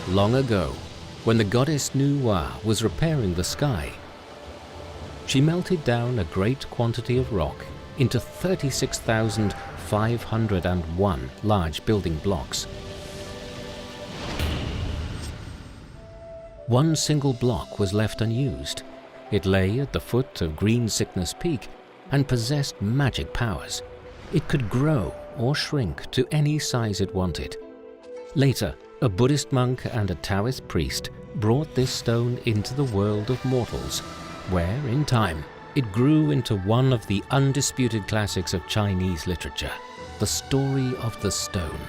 long ago, when the goddess Nuwa was repairing the sky. She melted down a great quantity of rock into 36,501 large building blocks. One single block was left unused. It lay at the foot of Green Sickness Peak and possessed magic powers. It could grow or shrink to any size it wanted. Later, a Buddhist monk and a Taoist priest brought this stone into the world of mortals, where, in time, it grew into one of the undisputed classics of Chinese literature, the story of the stone,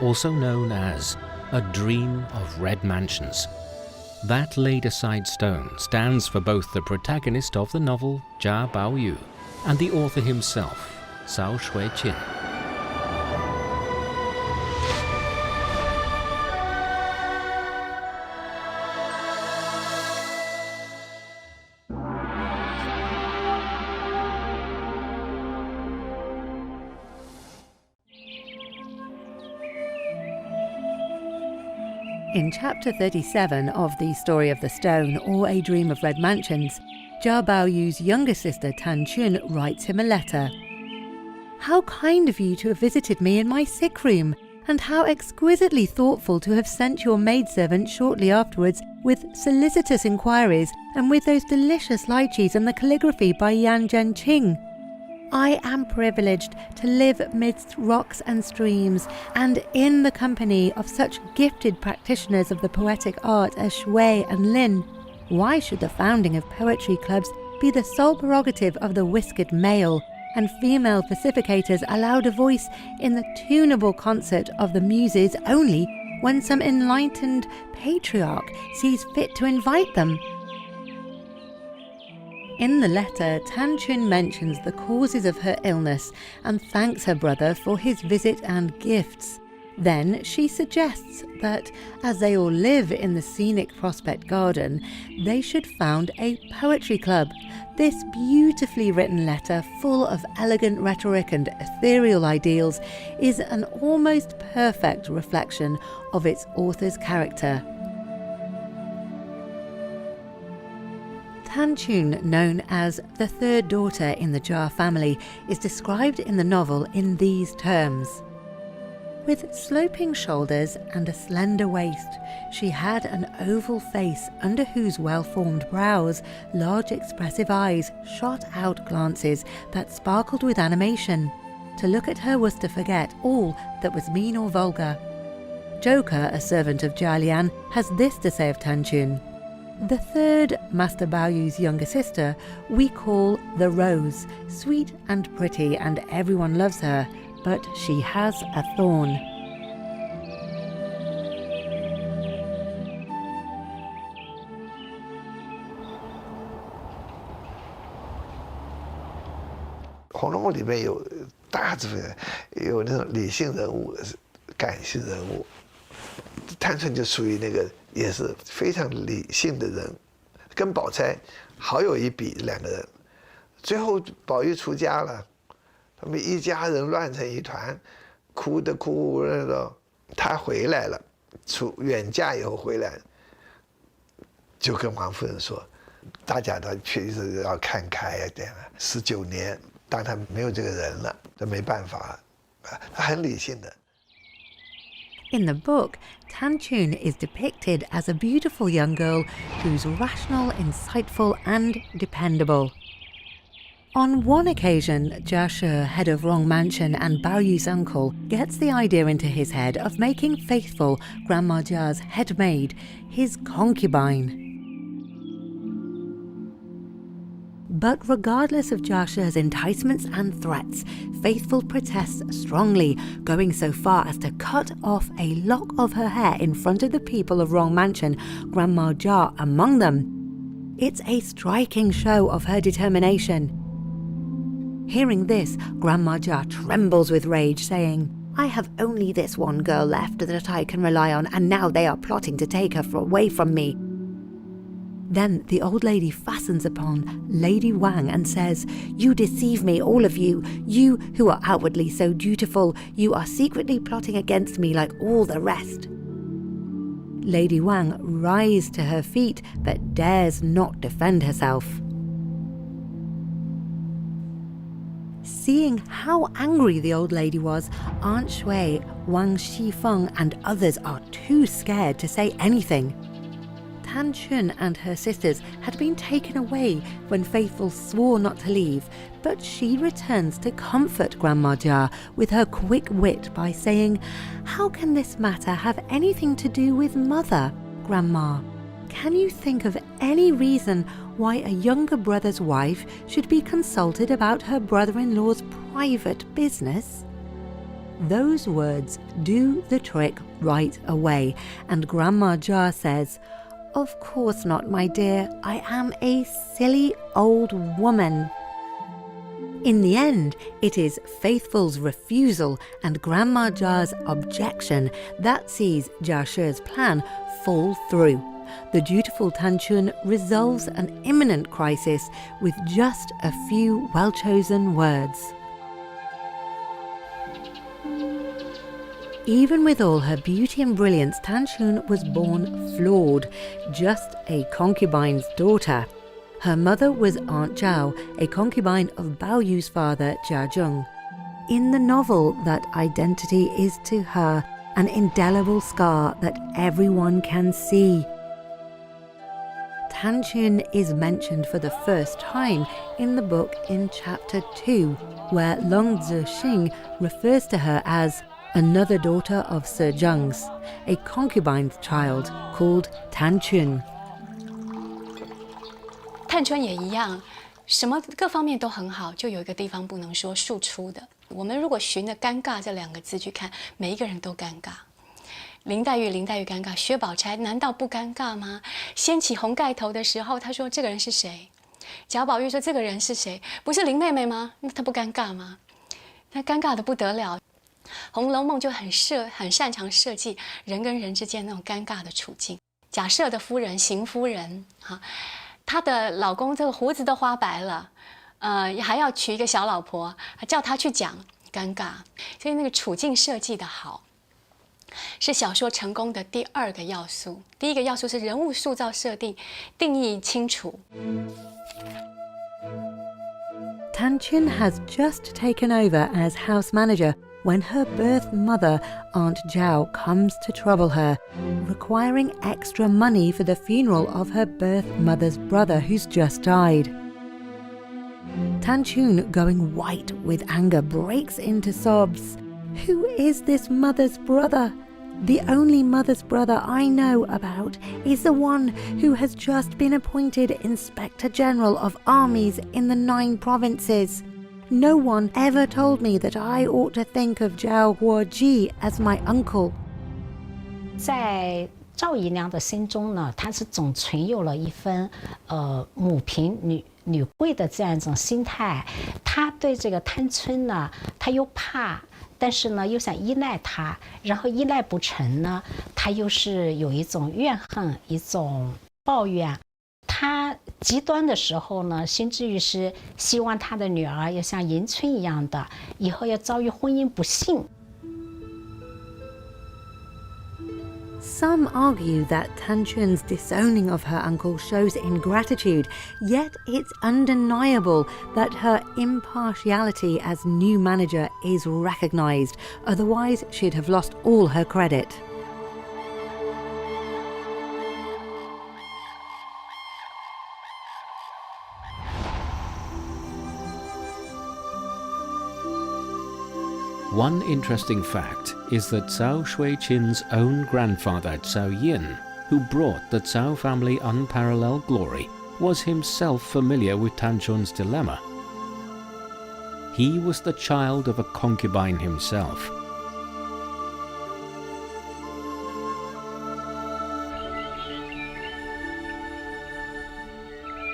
also known as A Dream of Red Mansions. That laid-aside stone stands for both the protagonist of the novel, Baoyu, and the author himself, Cao Shui-qin. In chapter 37 of The Story of the Stone, or A Dream of Red Mansions, Baoyu's younger sister Chun writes him a letter. "How kind of you to have visited me in my sick room, and how exquisitely thoughtful to have sent your maidservant shortly afterwards with solicitous inquiries and with those delicious lychees and the calligraphy by Yan Zhenqing. I am privileged to live midst rocks and streams, and in the company of such gifted practitioners of the poetic art as Shui and Lin. Why should the founding of poetry clubs be the sole prerogative of the whiskered male, and female pacificators allowed a voice in the tunable concert of the muses only when some enlightened patriarch sees fit to invite them?" In the letter, Chun mentions the causes of her illness and thanks her brother for his visit and gifts. Then she suggests that, as they all live in the scenic Prospect Garden, they should found a poetry club. This beautifully written letter, full of elegant rhetoric and ethereal ideals, is an almost perfect reflection of its author's character. Chun, known as the third daughter in the Jia family, is described in the novel in these terms. With sloping shoulders and a slender waist, she had an oval face under whose well-formed brows large expressive eyes shot out glances that sparkled with animation. To look at her was to forget all that was mean or vulgar. Joker, a servant of Jialian, has this to say of Chun. The third, Master Baoyu's younger sister, we call the Rose, sweet and pretty, and everyone loves her, but she has a thorn.《红楼梦》里面有大部分有那种理性人物、感性人物，探春就属于那个也是非常理性的人，跟宝钗好有一比，两个人。最后宝玉出家了，他们一家人乱成一团，哭的哭那种。他回来了，远嫁以后回来，就跟王夫人说，大家都确实要看开一点了。19年，当他没有这个人了，这没办法，他很理性的。In the book, Chun is depicted as a beautiful young girl who's rational, insightful, and dependable. On one occasion, Jia Shi, head of Rong Mansion and Baoyu's uncle, gets the idea into his head of making Faithful, Grandma Jia's head maid, his concubine. But regardless of Jia Shi's enticements and threats, Faithful protests strongly, going so far as to cut off a lock of her hair in front of the people of Rong Mansion, Grandma Jia among them. It's a striking show of her determination. Hearing this, Grandma Jia trembles with rage, saying, "I have only this one girl left that I can rely on, and now they are plotting to take her away from me." Then the old lady fastens upon Lady Wang and says, "You deceive me, all of you. You who are outwardly so dutiful, you are secretly plotting against me like all the rest." Lady Wang rises to her feet but dares not defend herself. Seeing how angry the old lady was, Aunt Shui, Wang Xifeng and others are too scared to say anything. Tan Chun and her sisters had been taken away when Faithful swore not to leave, but she returns to comfort Grandma Jia with her quick wit by saying, "How can this matter have anything to do with Mother, Grandma? Can you think of any reason why a younger brother's wife should be consulted about her brother-in-law's private business?" Those words do the trick right away, and Grandma Jia says, "Of course not, my dear. I am a silly old woman." In the end, it is Faithful's refusal and Grandma Jia's objection that sees Jia She's plan fall through. The dutiful Tan Chun resolves an imminent crisis with just a few well-chosen words. Even with all her beauty and brilliance, Tan Chun was born flawed, just a concubine's daughter. Her mother was Aunt Zhao, a concubine of Baoyu's father, Jia Zheng. In the novel, that identity is to her an indelible scar that everyone can see. Tan Chun is mentioned for the first time in the book in chapter 2, where Long Zixing refers to her as another daughter of Sir Zheng's, a concubine's child called Tan Chun. 探春也一样，什么各方面都很好，就有一个地方不能说庶出的。我们如果循着尴尬这两个字去看，每一个人都尴尬。林黛玉尴尬，薛宝钗难道不尴尬吗？掀起红盖头的时候，她说这个人是谁？贾宝玉说这个人是谁？不是林妹妹吗？那她不尴尬吗？她尴尬的不得了。《红楼梦》就很擅长设计人跟人之间那种尴尬的处境。贾赦的夫人邢夫人，她的老公这个胡子都花白了，还要娶一个小老婆，叫她去讲，尴尬。所以那个处境设计的好，是小说成功的第二个要素。第一个要素是人物塑造设定，定义清楚。Tan Chun has just taken over as house manager when her birth mother, Aunt Zhao, comes to trouble her, requiring extra money for the funeral of her birth mother's brother who's just died. Tan Chun, going white with anger, breaks into sobs. "Who is this mother's brother? The only mother's brother I know about is the one who has just been appointed Inspector General of Armies in the 9 provinces. No one ever told me that I ought to think of Zhao Guoji as my uncle." 在赵姨娘的心中呢，她是总存有了一份母凭女贵的这样一种心态。她对这个探春呢，她又怕，但是呢又想依赖她，然后依赖不成呢，她又是有一种怨恨，一种抱怨。他极端的时候呢，甚至于是希望他的女儿要像迎春一样的，以后要遭遇婚姻不幸。Some argue that Tan Chun's disowning of her uncle shows ingratitude, yet it's undeniable that her impartiality as new manager is recognised, otherwise she'd have lost all her credit. One interesting fact is that Cao Shui-qin's own grandfather Cao Yin, who brought the Cao family unparalleled glory, was himself familiar with Tan Chun's dilemma. He was the child of a concubine himself.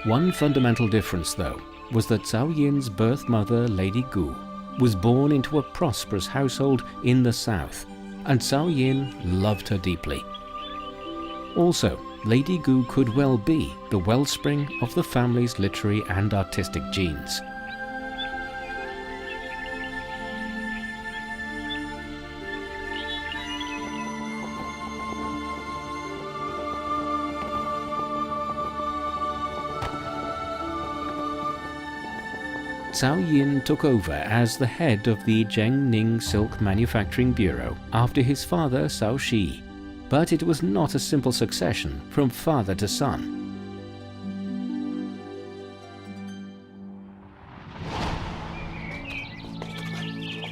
One fundamental difference, though, was that Cao Yin's birth mother, Lady Gu, was born into a prosperous household in the south, and Cao Yin loved her deeply. Also, Lady Gu could well be the wellspring of the family's literary and artistic genes. Cao Yin took over as the head of the Zhengning Silk Manufacturing Bureau after his father Cao Shi, but it was not a simple succession from father to son.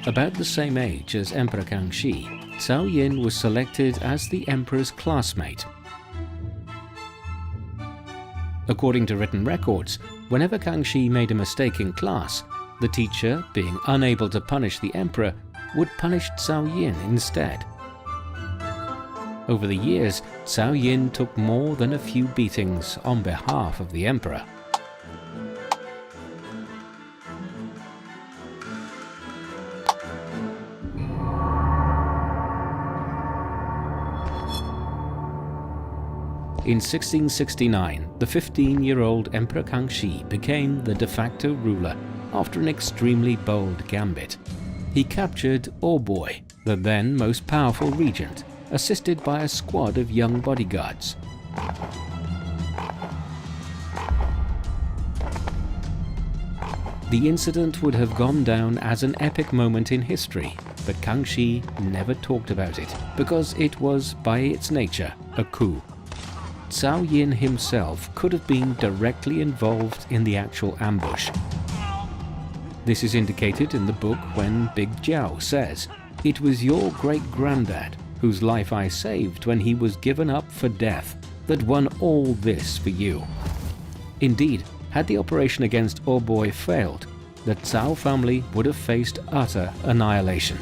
About the same age as Emperor Kangxi, Cao Yin was selected as the emperor's classmate. According to written records, whenever Kangxi made a mistake in class, the teacher, being unable to punish the emperor, would punish Cao Yin instead. Over the years, Cao Yin took more than a few beatings on behalf of the emperor. In 1669, the 15-year-old Emperor Kangxi became the de facto ruler after an extremely bold gambit. He captured Oboi, the then most powerful regent, assisted by a squad of young bodyguards. The incident would have gone down as an epic moment in history, but Kangxi never talked about it because it was, by its nature, a coup. Cao Yin himself could have been directly involved in the actual ambush. This is indicated in the book when Big Jiao says, "It was your great-granddad, whose life I saved when he was given up for death, that won all this for you." Indeed, had the operation against Oboi failed, the Cao family would have faced utter annihilation.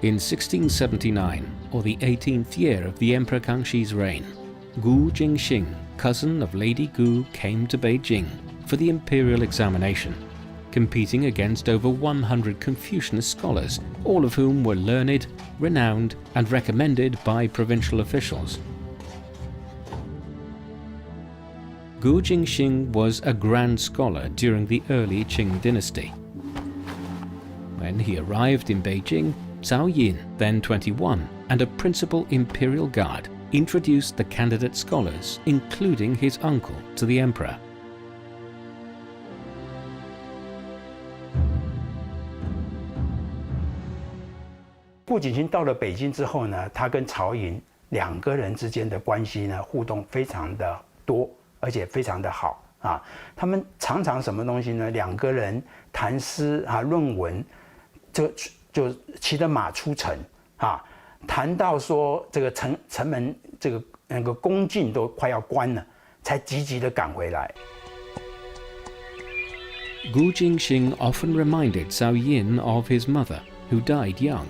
In 1679, or the 18th year of the Emperor Kangxi's reign, Gu Jingxing, cousin of Lady Gu, came to Beijing for the imperial examination, competing against over 100 Confucianist scholars, all of whom were learned, renowned, and recommended by provincial officials. Gu Jingxing was a grand scholar during the early Qing dynasty. When he arrived in Beijing, Cao Yin, then 21, and a principal imperial guard introduced the candidate scholars, including his uncle, to the emperor.顾景新到了北京之后呢，他跟曹寅两个人之间的关系呢，互动非常的多，而且非常的好啊。他们常常什么东西呢？两个人谈诗啊、论文，就骑着马出城啊，谈到说这个城门那个宫禁都快要关了，才急急地赶回来。Gu Jingxing often reminded Cao Yin of his mother, who died young.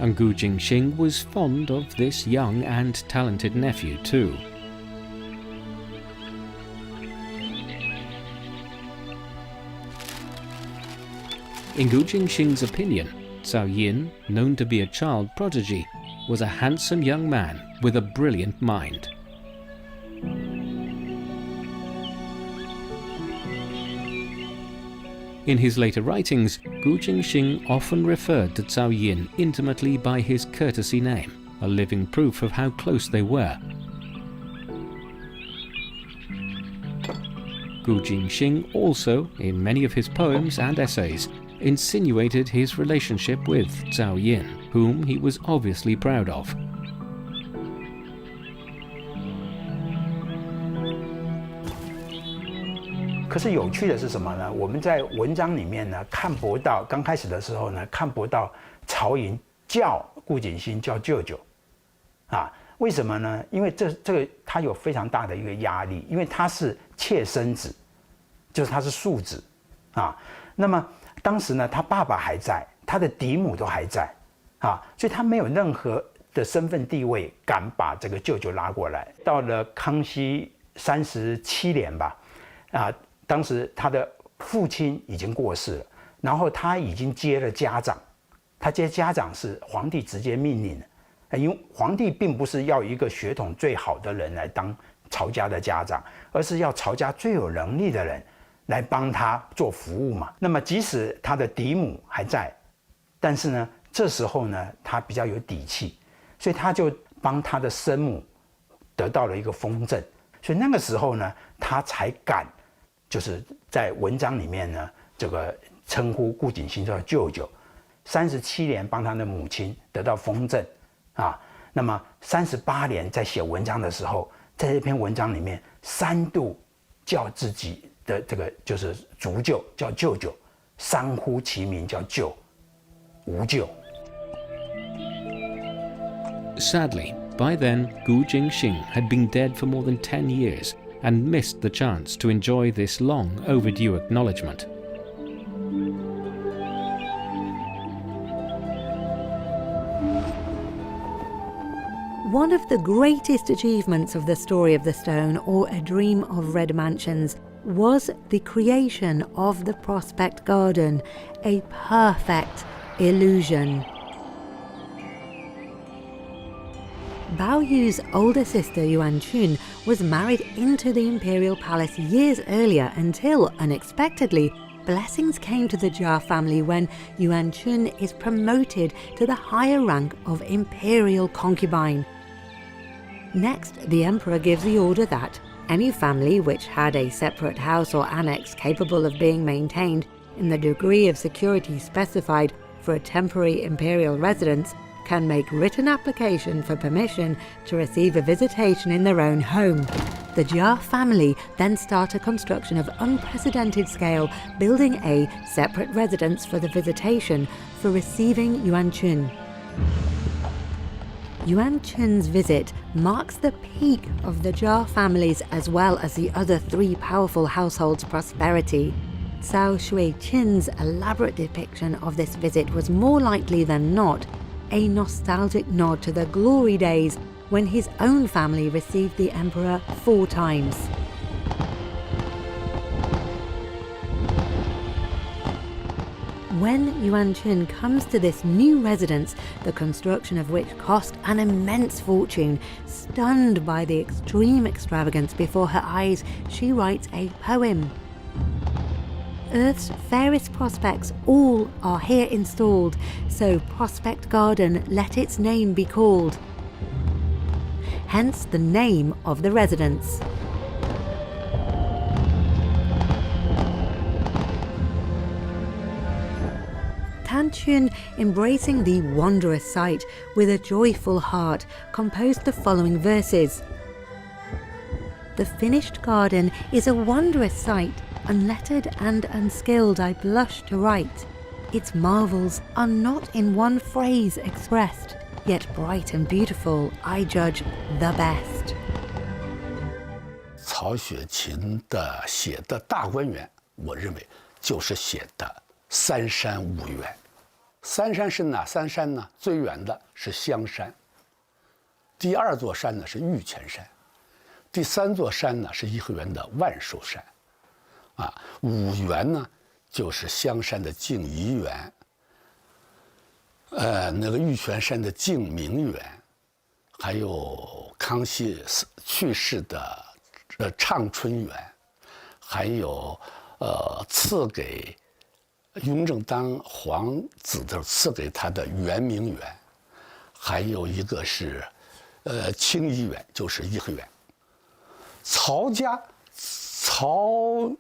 And Gu Jingxing was fond of this young and talented nephew too. In Gu Jingxing's opinion, Cao Yin, known to be a child prodigy, was a handsome young man with a brilliant mind. In his later writings, Gu Jingxing often referred to Cao Yin intimately by his courtesy name, a living proof of how close they were. Gu Jingxing also, in many of his poems and essays, insinuated his relationship with Cao Yin, whom he was obviously proud of. 可是有趣的是什么呢？我们在文章里面呢看不到，刚开始的时候呢看不到曹寅叫顾景新叫舅舅，啊，为什么呢？因为这个他有非常大的一个压力，因为他是妾生子，就是他是庶子，啊，那么当时呢他爸爸还在，他的嫡母都还在，啊，所以他没有任何的身份地位敢把这个舅舅拉过来。到了康熙37年吧，啊。当时他的父亲已经过世了，然后他已经接了家长，他接家长是皇帝直接命令的，因为皇帝并不是要一个血统最好的人来当曹家的家长，而是要曹家最有能力的人来帮他做服务嘛。那么即使他的嫡母还在，但是呢，这时候呢，他比较有底气，所以他就帮他的生母得到了一个封证。所以那个时候呢，他才敢就是在文章里面呢，这个称呼顾景新叫舅舅。37年帮他的母亲得到封证啊，那么38年在写文章的时候，在这篇文章里面3度叫自己的这个就是族舅叫舅舅，三呼其名叫舅，无舅。Sadly, by then, Gu Jingxing had been dead for more than 10 years and missed the chance to enjoy this long overdue acknowledgement. One of the greatest achievements of the story of the stone, or A Dream of Red Mansions, was the creation of the Prospect Garden, a perfect illusion. Baoyu's older sister Yuan Chun was married into the imperial palace years earlier until, unexpectedly, blessings came to the Jia family when Yuan Chun is promoted to the higher rank of imperial concubine. Next, the emperor gives the order that any family which had a separate house or annex capable of being maintained in the degree of security specified for a temporary imperial residence can make written application for permission to receive a visitation in their own home. The Jia family then start a construction of unprecedented scale, building a separate residence for the visitation for receiving Yuan Chun. Yuan Chun's visit marks the peak of the Jia family's as well as the other 3 powerful households' prosperity. Cao Shui-qin's elaborate depiction of this visit was more likely than not a nostalgic nod to the glory days when his own family received the emperor 4 times. When Yuan Chun comes to this new residence, the construction of which cost an immense fortune, stunned by the extreme extravagance before her eyes, she writes a poem. Earth's fairest prospects all are here installed, so Prospect Garden let its name be called. Hence the name of the residence. Tan Chun, embracing the wondrous sight with a joyful heart, composed the following verses. The finished garden is a wondrous sight, unlettered and unskilled I blush to write. Its marvels are not in one phrase expressed, yet bright and beautiful I judge the best. 曹雪芹的写的大观园，我认为就是写的三山五园。三山是哪三山呢？最远的是香山，第2座山呢是玉泉山，第3座山呢是颐和园的万寿山，五园呢就是香山的静怡园，那个玉泉山的静明园，还有康熙去世的畅春园，还有赐给雍正当皇子的赐给他的圆明园，还有一个是清漪园，就是颐和园。曹家曹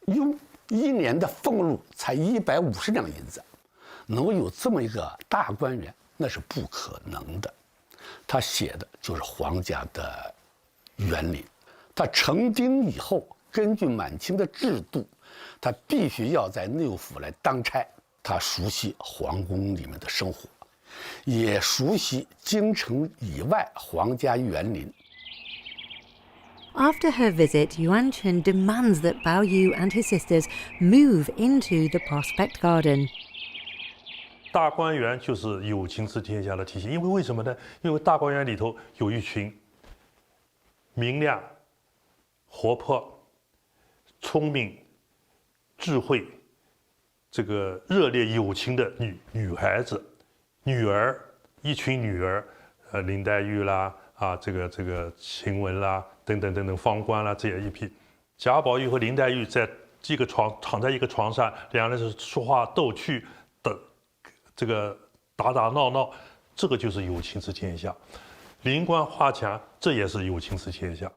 雍1年的俸禄才150两银子，能够有这么一个大观园，那是不可能的。他写的就是皇家的园林。他成丁以后，根据满清的制度，他必须要在内务府来当差。他熟悉皇宫里面的生活，也熟悉京城以外皇家园林。After her visit, Yuan Chun demands that Baoyu and his sisters move into the Prospect Garden. 大观园就是有情治天下的体现，因为为什么呢？因为大观园里头有一群明亮、活泼、聪明、智慧、这个热烈有情的女孩子、女儿，一群女儿，林黛玉啦，这个晴雯啦，等等等等，方官啦，这样一批。贾宝玉和林黛玉在这个躺在一个床上，两人是说话逗趣的，这个打打闹闹，这个就是有情之天下。灵官画墙，这也是有情之天下。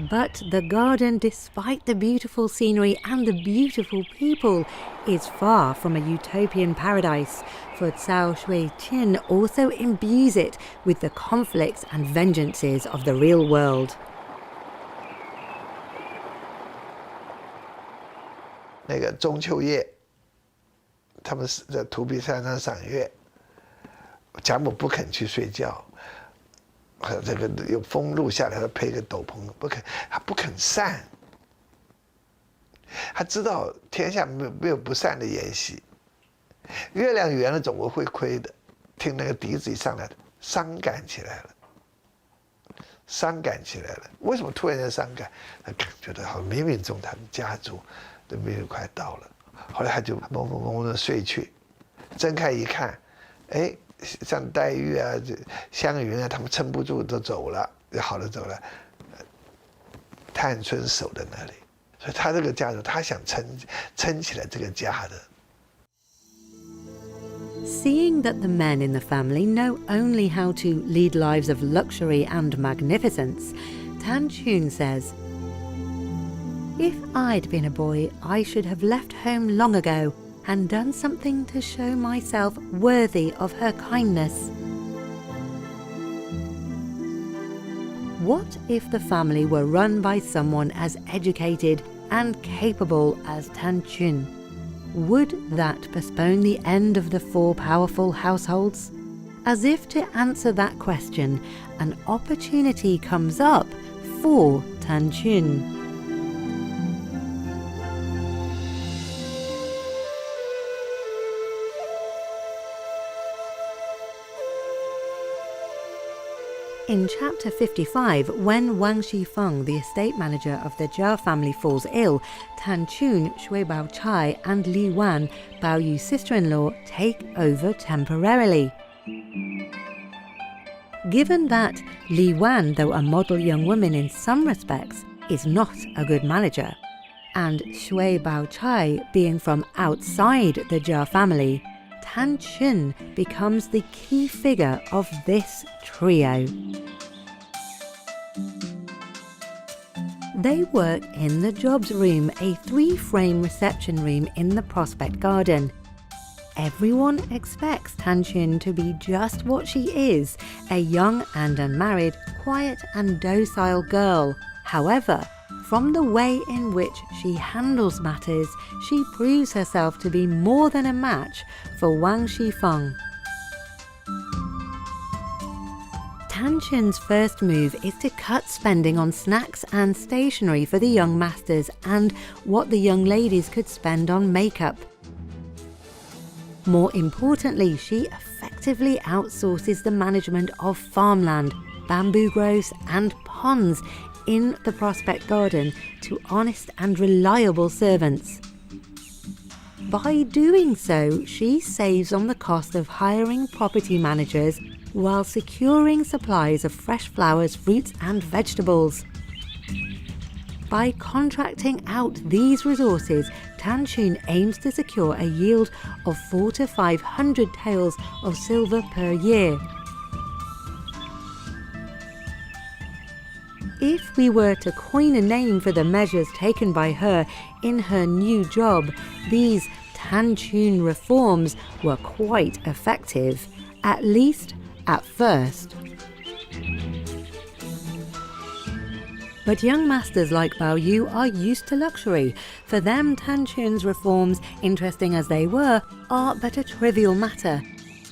But the garden, despite the beautiful scenery and the beautiful people, is far from a utopian paradise, for Cao Shui-Qin also imbues it with the conflicts and vengeances of the real world. 那个中秋夜，他们是在土比山上赏月，贾母不肯去睡觉。 这个有风露下来，他配个斗篷，他不肯散。他知道天下没有不散的筵席，月亮圆了总会亏的。听那个笛子一上来，伤感起来了，伤感起来了。为什么突然间伤感？他觉得好冥冥中他们家族的命运快到了。后来他就蒙蒙蒙的睡去，睁开一看，哎。 像黛玉啊、湘云啊，他们撑不住都走了，好了走了。探春守在那里，所以他这个家族，他想撑起来这个家的。Seeing that the men in the family know only how to lead lives of luxury and magnificence, Tan Chun says, "If I'd been a boy, I should have left home long ago and done something to show myself worthy of her kindness." What if the family were run by someone as educated and capable as Tan Chun? Would that postpone the end of the 4 powerful households? As if to answer that question, an opportunity comes up for Tan Chun. In chapter 55, when Wang Shifeng, the estate manager of the Jia family, falls ill, Tan Chun, Shui Baochai and Li Wan, Baoyu's sister-in-law, take over temporarily. Given that Li Wan, though a model young woman in some respects, is not a good manager, and Shui Baochai being from outside the Jia family, Tan Chun becomes the key figure of this trio. They work in the Jobs Room, a 3-frame reception room in the Prospect Garden. Everyone expects Tan Chun to be just what she is, a young and unmarried, quiet and docile girl. However, from the way in which she handles matters, she proves herself to be more than a match for Wang Shifeng. Tan Chun's first move is to cut spending on snacks and stationery for the young masters and what the young ladies could spend on makeup. More importantly, she effectively outsources the management of farmland, bamboo groves and ponds in the Prospect Garden to honest and reliable servants. By doing so, she saves on the cost of hiring property managers while securing supplies of fresh flowers, fruits and vegetables. By contracting out these resources, Tan Chun aims to secure a yield of 400 to 500 taels of silver per year. If we were to coin a name for the measures taken by her in her new job, these Tan Chun reforms were quite effective, at least at first. But young masters like Baoyu are used to luxury. For them, Tan Chun's reforms, interesting as they were, are but a trivial matter.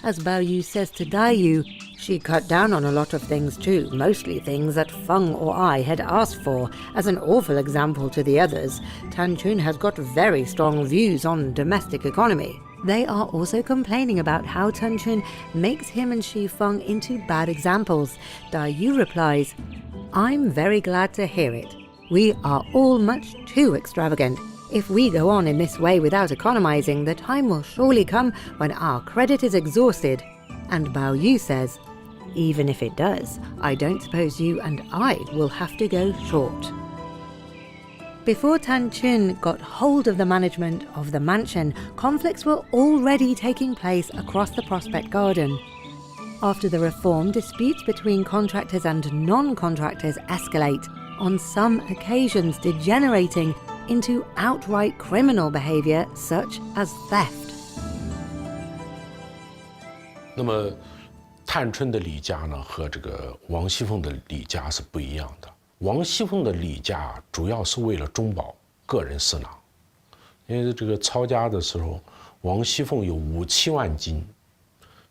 As Baoyu says to Dayu, she cut down on a lot of things too, mostly things that Feng or I had asked for. As an awful example to the others, Tan Chun has got very strong views on domestic economy. They are also complaining about how Tan Chun makes him and Shifeng into bad examples. Dayu replies, "I'm very glad to hear it. We are all much too extravagant. If we go on in this way without economizing, the time will surely come when our credit is exhausted." And Baoyu says, "Even if it does, I don't suppose you and I will have to go short." Before Tan Chun got hold of the management of the mansion, conflicts were already taking place across the Prospect Garden. After the reform, disputes between contractors and non-contractors escalate, on some occasions degenerating into outright criminal behavior such as theft. 那么，探春的李家呢，和这个王熙凤的李家是不一样的。王熙凤的李家主要是为了中饱个人私囊，因为这个抄家的时候，王熙凤有5、7万金，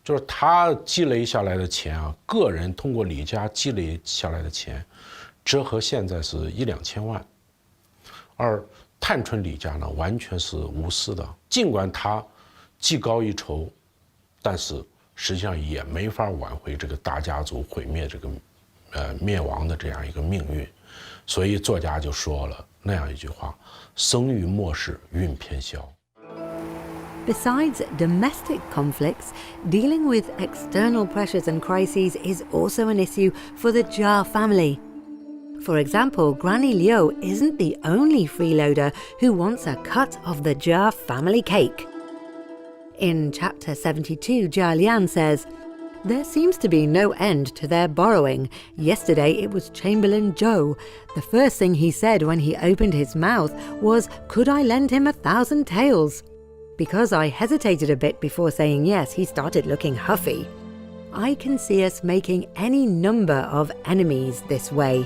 就是她积累下来的钱啊，个人通过李家积累下来的钱，折合现在是1、2千万。而探春李家呢，完全是无私的，尽管他技高一筹，但是实际上也没法挽回这个大家族毁灭这个灭亡的这样一个命运，所以作家就说了那样一句话：生于末世，运偏消。 Besides domestic conflicts, dealing with external pressures and crises is also an issue for the Jia family. For example, Granny Liu isn't the only freeloader who wants a cut of the Jia family cake. In chapter 72, Jia Lian says, "There seems to be no end to their borrowing. Yesterday it was Chamberlain Zhou. The first thing he said when he opened his mouth was, 'Could I lend him 1,000 taels?' Because I hesitated a bit before saying yes, he started looking huffy. I can see us making any number of enemies this way."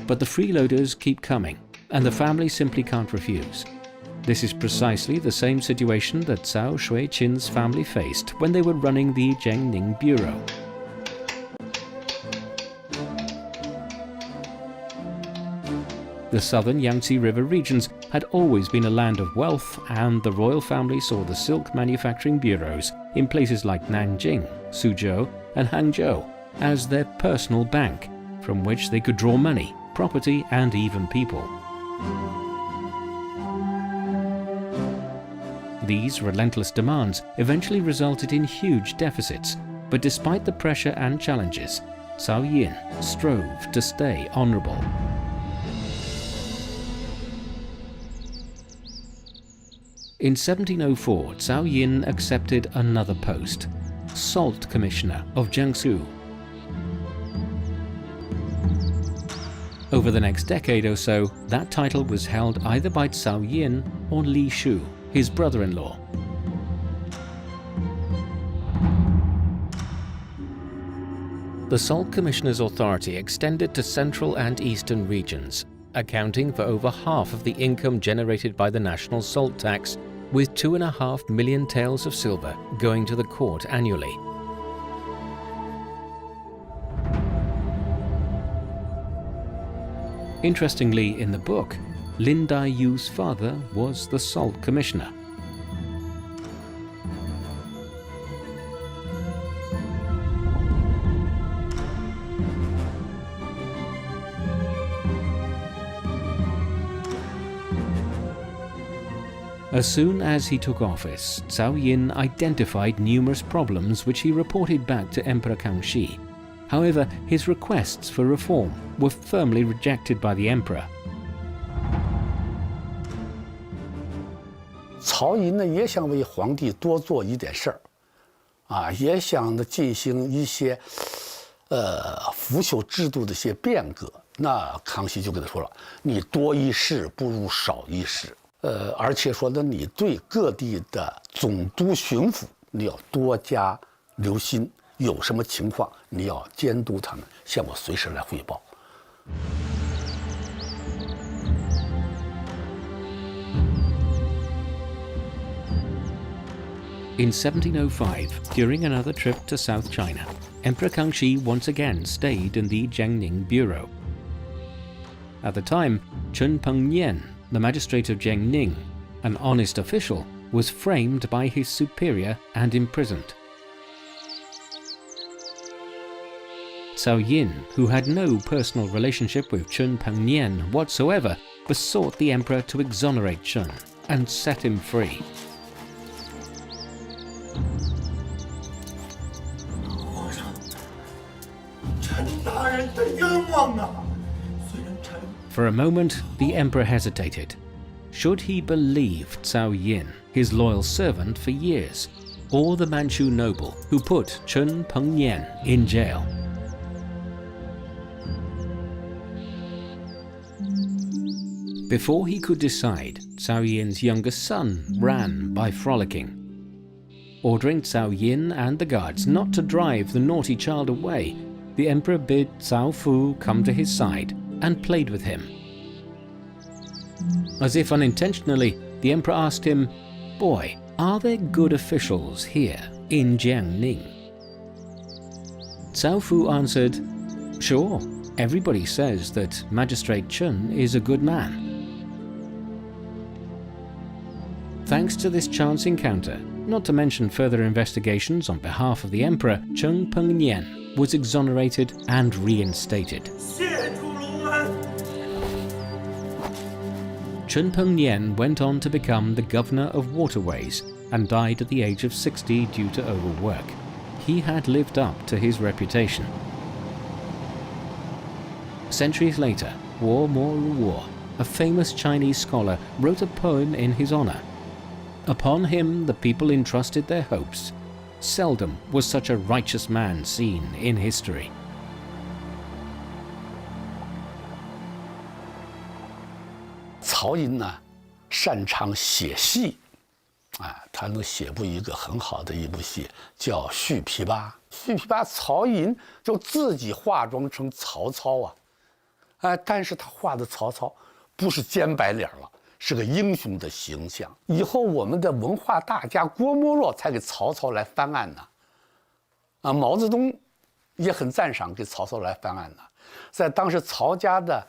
But the freeloaders keep coming, and the family simply can't refuse. This is precisely the same situation that Cao Shui-qin's family faced when they were running the Jiangning Bureau. The southern Yangtze River regions had always been a land of wealth, and the royal family saw the silk manufacturing bureaus in places like Nanjing, Suzhou, and Hangzhou as their personal bank, from which they could draw money, property, and even people. These relentless demands eventually resulted in huge deficits, but despite the pressure and challenges, Cao Yin strove to stay honorable. In 1704, Cao Yin accepted another post, Salt Commissioner of Jiangsu. Over the next decade or so, that title was held either by Cao Yin or Li Shu, his brother-in-law. The Salt Commissioner's authority extended to central and eastern regions, accounting for over half of the income generated by the national salt tax, with 2.5 million taels of silver going to the court annually. Interestingly, in the book, Lin Daiyu's father was the Salt Commissioner. As soon as he took office, Cao Yin identified numerous problems which he reported back to Emperor Kangxi. However, his requests for reform were firmly rejected by the emperor. 曹寅呢也想为皇帝多做一点事儿，也想呢进行一些腐朽制度的一些变革。那康熙就跟他说了：“你多一事不如少一事。”而且说呢，你对各地的总督、巡抚，你要多加留心。 有什么情况，你要监督他们，向我随时来汇报。In 1705, during another trip to South China, Emperor Kangxi once again stayed in the Jiangning Bureau. At the time, Chun Pengnian, the magistrate of Jiangning, an honest official, was framed by his superior and imprisoned. Cao Yin, who had no personal relationship with Chun Pengnian whatsoever, besought the emperor to exonerate Chun and set him free. For a moment, the emperor hesitated. Should he believe Cao Yin, his loyal servant for years, or the Manchu noble who put Chun Pengnian in jail? Before he could decide, Cao Yin's youngest son ran by frolicking. Ordering Cao Yin and the guards not to drive the naughty child away, the emperor bid Cao Fu come to his side and played with him. As if unintentionally, the emperor asked him, "Boy, are there good officials here in Jiangning?" Cao Fu answered, "Sure, everybody says that Magistrate Chun is a good man." Thanks to this chance encounter, not to mention further investigations on behalf of the emperor, Chun Pengnian was exonerated and reinstated. Chun Pengnian went on to become the governor of waterways and died at the age of 60 due to overwork. He had lived up to his reputation. Centuries later, Wu Mo, a famous Chinese scholar, wrote a poem in his honor. Upon him the people entrusted their hopes. Seldom was such a righteous man seen in history. Cao Yin呢，擅长写戏，他能写部一个很好的一部戏，叫《续琵琶》。续琵琶，曹寅就自己化妆成曹操但是他画的曹操不是尖白脸了。是个英雄的形象。以后我们的文化大家郭沫若才给曹操来翻案呢。毛泽东也很赞赏给曹操来翻案呢。在当时曹家的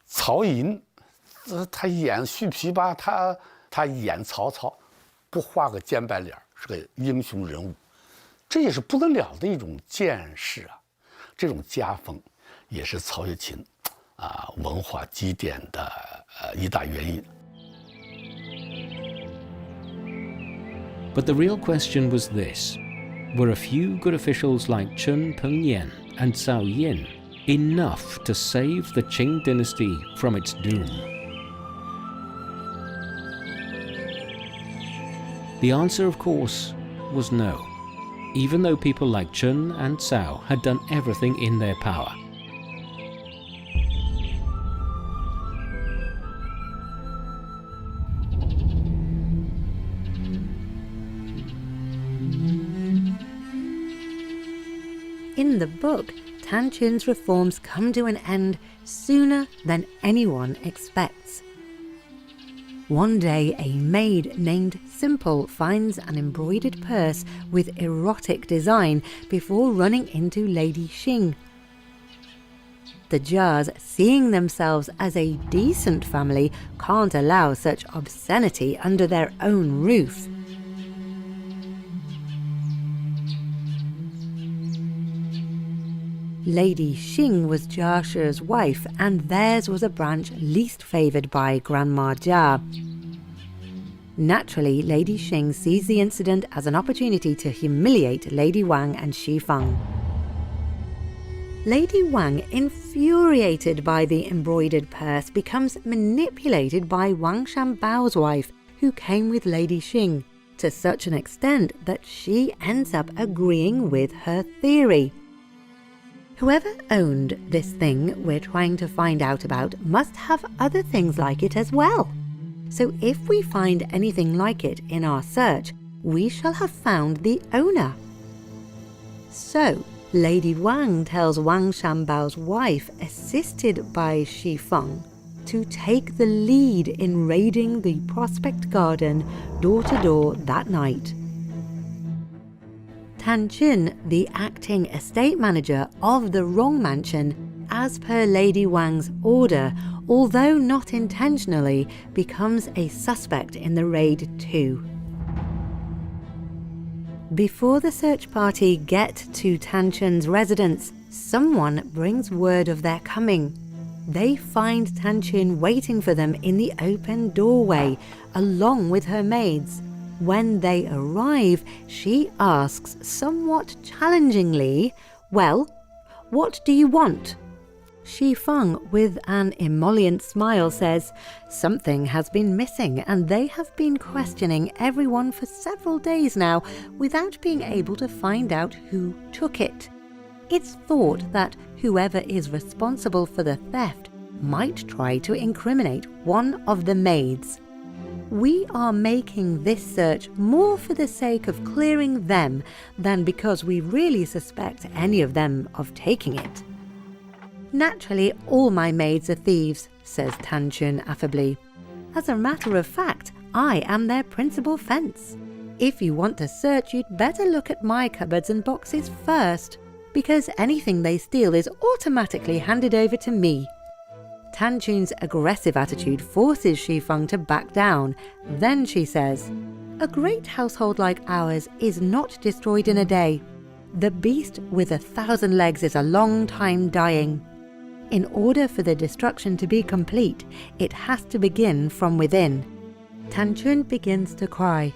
曹寅，他演续琵琶，他演曹操，不画个尖白脸，是个英雄人物，这也是不得了的一种见识这种家风也是曹雪芹文化积淀的一大原因。 But the real question was this: were a few good officials like Chun Pengnian and Cao Yin enough to save the Qing dynasty from its doom? The answer, of course, was no, even though people like Chun and Cao had done everything in their power. In the book, Tan Chun's reforms come to an end sooner than anyone expects. One day, a maid named Simple finds an embroidered purse with erotic design before running into Lady Xing. The Jias, seeing themselves as a decent family, can't allow such obscenity under their own roof. Lady Xing was Jia Shi's wife, and theirs was a branch least favoured by Grandma Jia. Naturally, Lady Xing sees the incident as an opportunity to humiliate Lady Wang and Xi Feng. Lady Wang, infuriated by the embroidered purse, becomes manipulated by Wang Shanbao's wife, who came with Lady Xing, to such an extent that she ends up agreeing with her theory. Whoever owned this thing we're trying to find out about must have other things like it as well. So if we find anything like it in our search, we shall have found the owner. So, Lady Wang tells Wang Shanbao's wife, assisted by Xi Feng, to take the lead in raiding the Prospect Garden door to door that night. Tan Chun, the acting estate manager of the Rong Mansion, as per Lady Wang's order, although not intentionally, becomes a suspect in the raid too. Before the search party get to Tan Chun's residence, someone brings word of their coming. They find Tan Chun waiting for them in the open doorway, along with her maids. When they arrive, she asks somewhat challengingly, "Well, What do you want? Shi Feng, with an emollient smile, says, something has been missing and they have been questioning everyone for several days now without being able to find out who took it. It's thought that whoever is responsible for the theft might try to incriminate one of the maids. We are making this search more for the sake of clearing them than because we really suspect any of them of taking it. Naturally, all my maids are thieves, says Tan Chun affably. As a matter of fact, I am their principal fence. If you want to search, you'd better look at my cupboards and boxes first, because anything they steal is automatically handed over to me. Tan Chun's aggressive attitude forces Shi Feng to back down. Then she says, a great household like ours is not destroyed in a day. The beast with 1,000 legs is a long time dying. In order for the destruction to be complete, it has to begin from within. Tan Chun begins to cry.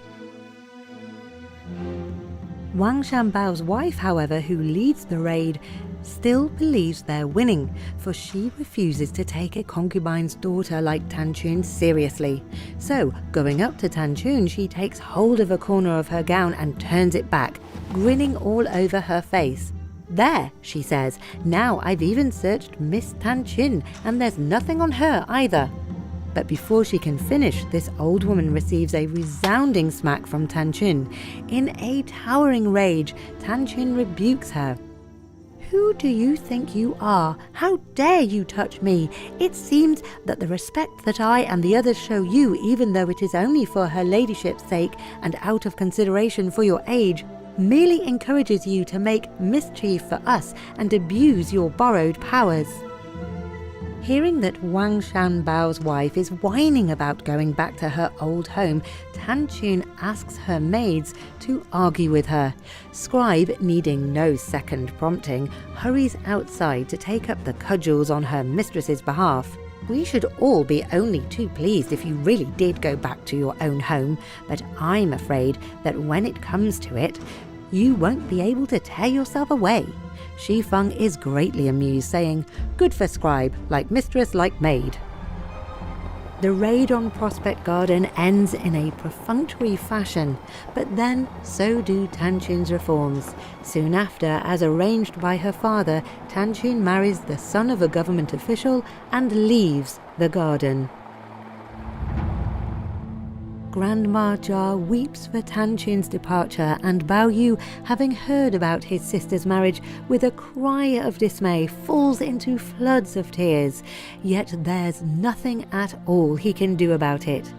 Wang Shanbao's wife, however, who leads the raid, still believes they're winning, for she refuses to take a concubine's daughter like Tan Chun seriously. So, going up to Tan Chun, she takes hold of a corner of her gown and turns it back, grinning all over her face. There, she says, now I've even searched Miss Tan Chun, and there's nothing on her either. But before she can finish, this old woman receives a resounding smack from Tan Chun. In a towering rage, Tan Chun rebukes her. Who do you think you are? How dare you touch me? It seems that the respect that I and the others show you, even though it is only for her ladyship's sake and out of consideration for your age, merely encourages you to make mischief for us and abuse your borrowed powers. Hearing that Wang Shanbao's wife is whining about going back to her old home, Tan Chun asks her maids to argue with her. Scribe, needing no second prompting, hurries outside to take up the cudgels on her mistress's behalf. We should all be only too pleased if you really did go back to your own home, but I'm afraid that when it comes to it, you won't be able to tear yourself away. Shi Feng is greatly amused, saying, good for scribe, like mistress, like maid. The raid on Prospect Garden ends in a perfunctory fashion, but then so do Tan Chun's reforms. Soon after, as arranged by her father, Tan Chun marries the son of a government official and leaves the garden. Grandma Jia weeps for Tan Chun's departure, and Baoyu, having heard about his sister's marriage, with a cry of dismay falls into floods of tears. Yet there's nothing at all he can do about it.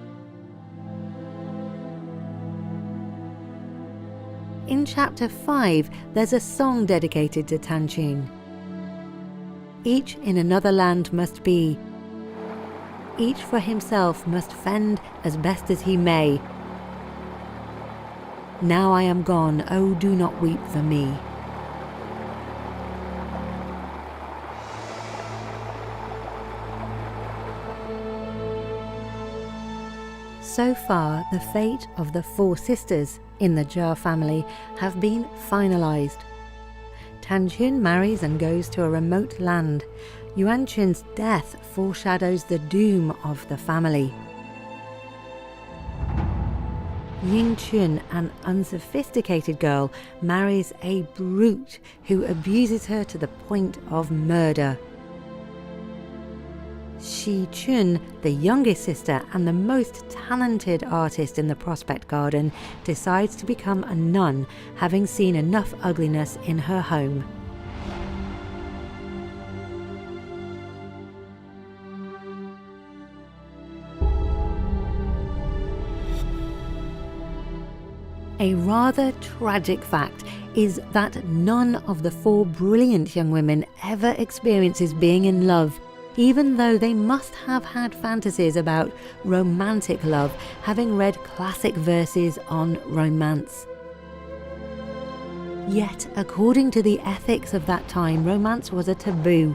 In chapter 5, there's a song dedicated to Tan Chun. Each in another land must be. Each for himself must fend as best as he may. Now I am gone, oh do not weep for me. So far, the fate of the 4 sisters in the Jia family have been finalized. Tan Chun marries and goes to a remote land. Yuan Chun's death foreshadows the doom of the family. Ying Chun, an unsophisticated girl, marries a brute who abuses her to the point of murder. Shi Chun, the youngest sister and the most talented artist in the Prospect Garden, decides to become a nun, having seen enough ugliness in her home. A rather tragic fact is that none of the 4 brilliant young women ever experiences being in love, even though they must have had fantasies about romantic love, having read classic verses on romance. Yet, according to the ethics of that time, romance was a taboo.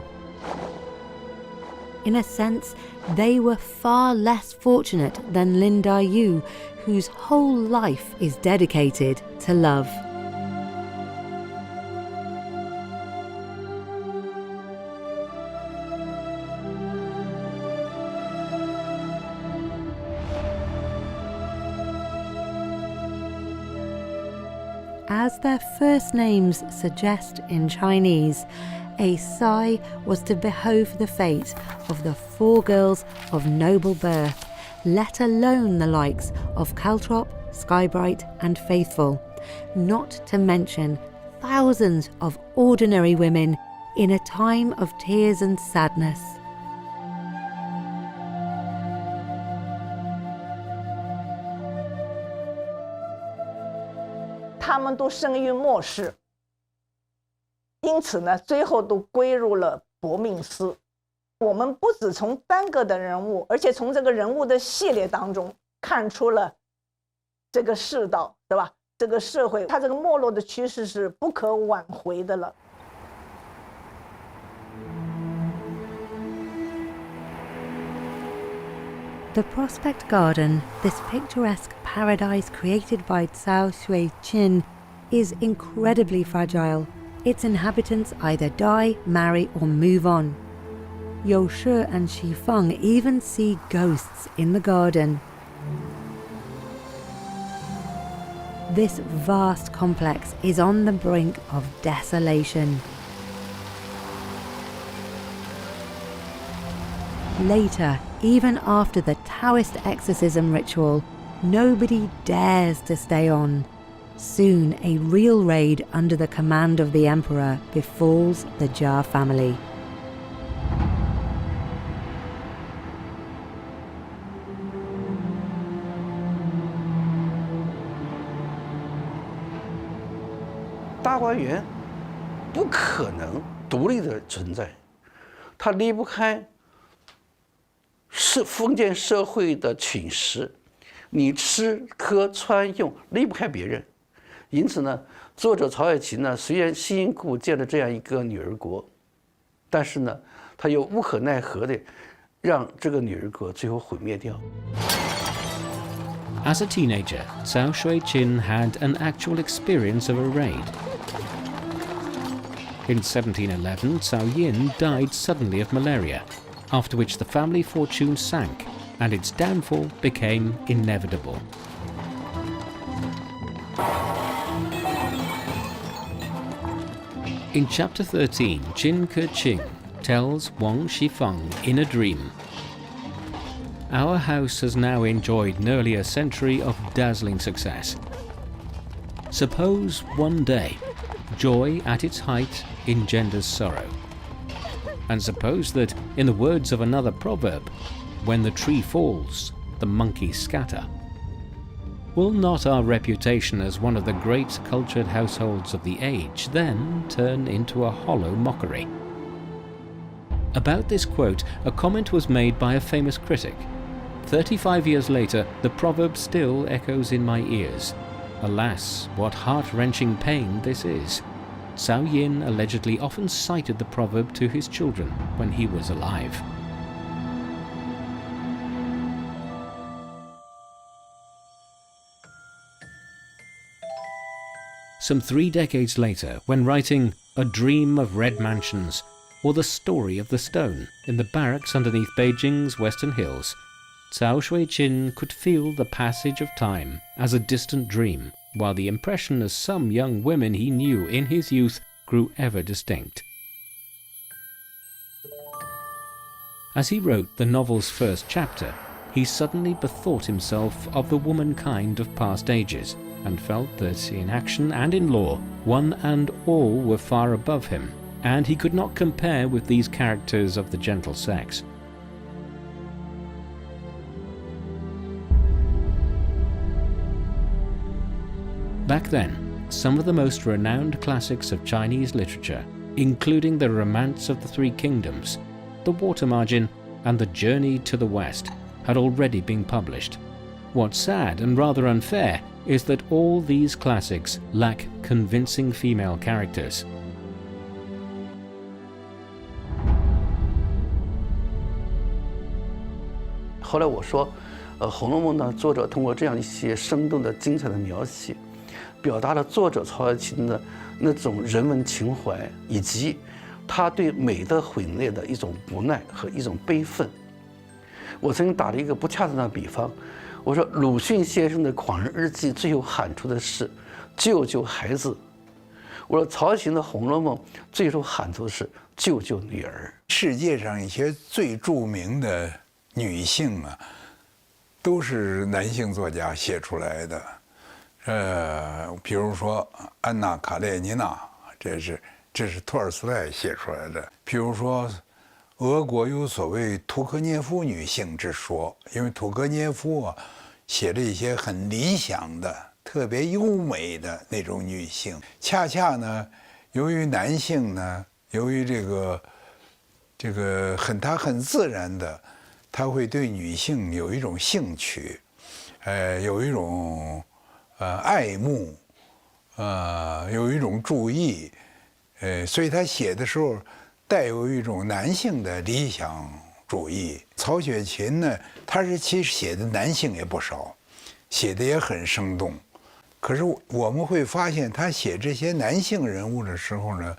In a sense, they were far less fortunate than Lin Dayu, whose whole life is dedicated to love. As their first names suggest in Chinese, a Sai was to behold the fate of the 4 girls of noble birth, let alone the likes of Caltrop, Skybright and Faithful, not to mention thousands of ordinary women in a time of tears and sadness.他们都生于末世，因此呢，最后都归入了薄命司。我们不只从单个的人物，而且从这个人物的系列当中看出了这个世道，对吧？这个社会它这个没落的趋势是不可挽回的了。The Prospect Garden, this picturesque paradise created by Cao Shui-Chin, is incredibly fragile. Its inhabitants either die, marry or move on. You Shi and Xi Feng even see ghosts in the garden. This vast complex is on the brink of desolation. Later, even after the Taoist exorcism ritual, nobody dares to stay on. Soon, a real raid under the command of the emperor befalls the Jia family. "大观园不可能独立的存在，它离不开是封建社会的侵蚀，你吃喝穿用离不开别人。因此呢，作者曹雪芹呢，虽然辛辛苦苦建了这样一个女儿国，但是呢，他又无可奈何的让这个女儿国最后毁灭掉。As a teenager, Cao Shui-Chin had an actual experience of a raid. In 1711, Cao Yin died suddenly of malaria, after which the family fortune sank and its downfall became inevitable. In chapter 13, Qin Ke-ching tells Wang Shifeng in a dream, "Our house has now enjoyed nearly a century of dazzling success. Suppose one day joy at its height engenders sorrow. And suppose that, in the words of another proverb, when the tree falls, the monkeys scatter. Will not our reputation as one of the great cultured households of the age then turn into a hollow mockery?" About this quote, a comment was made by a famous critic. 35 years later, the proverb still echoes in my ears. Alas, what heart-wrenching pain this is. Cao Yin allegedly often cited the proverb to his children when he was alive. Some 3 decades later, when writing A Dream of Red Mansions or The Story of the Stone in the barracks underneath Beijing's Western Hills, Cao Shui-Chin could feel the passage of time as a distant dream, while the impression of some young women he knew in his youth grew ever distinct. As he wrote the novel's first chapter, he suddenly bethought himself of the womankind of past ages, and felt that in action and in law, one and all were far above him, and he could not compare with these characters of the gentle sex. Back then, some of the most renowned classics of Chinese literature, including The Romance of the Three Kingdoms, The Water Margin, and The Journey to the West, had already been published. What's sad and rather unfair is that all these classics lack convincing female characters.后来我说，《红楼梦》呢，作者通过这样一些生动的、精彩的描写，表达了作者曹雪芹的那种人文情怀，以及他对美的毁灭的一种无奈和一种悲愤。我曾经打了一个不恰当的比方，我说鲁迅先生的《狂人日记》最后喊出的是：救救孩子。我说曹雪芹的《红楼梦》最受喊头是救救女儿。世界上一些最著名的女性啊，都是男性作家写出来的。比如说安娜·卡列尼娜，这是托尔斯泰写出来的。比如说，俄国有所谓屠格涅夫女性之说，因为屠格涅夫啊写了一些很理想的、特别优美的那种女性。恰恰呢，由于男性呢，由于这个他很自然的，他会对女性有一种兴趣，有一种爱慕，有一种注意，所以他写的时候带有一种男性的理想主义。曹雪芹呢，他是其实写的男性也不少，写的也很生动。可是我们会发现，他写这些男性人物的时候呢，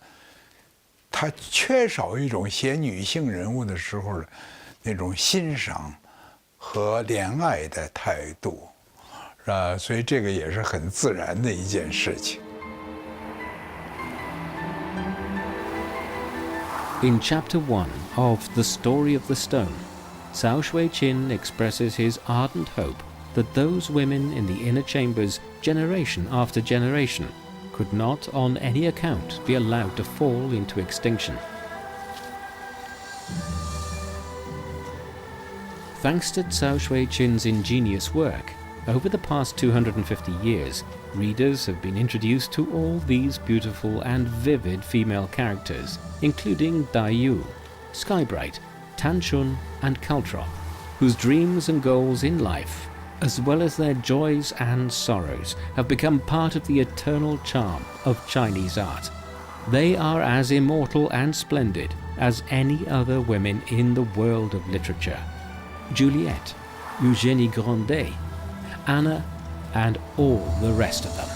他缺少一种写女性人物的时候的那种欣赏和怜爱的态度。所以这个也是很自然的一件事情。In Chapter 1 of The Story of the Stone, Cao Shui-chin expresses his ardent hope that those women in the inner chambers, generation after generation, could not on any account be allowed to fall into extinction. Thanks to Cao Shui-chin's ingenious work, over the past 250 years, readers have been introduced to all these beautiful and vivid female characters, including Baoyu, Skybright, Chun, and Caltrop, whose dreams and goals in life, as well as their joys and sorrows, have become part of the eternal charm of Chinese art. They are as immortal and splendid as any other women in the world of literature. Juliet, Eugénie Grandet, Anna, and all the rest of them.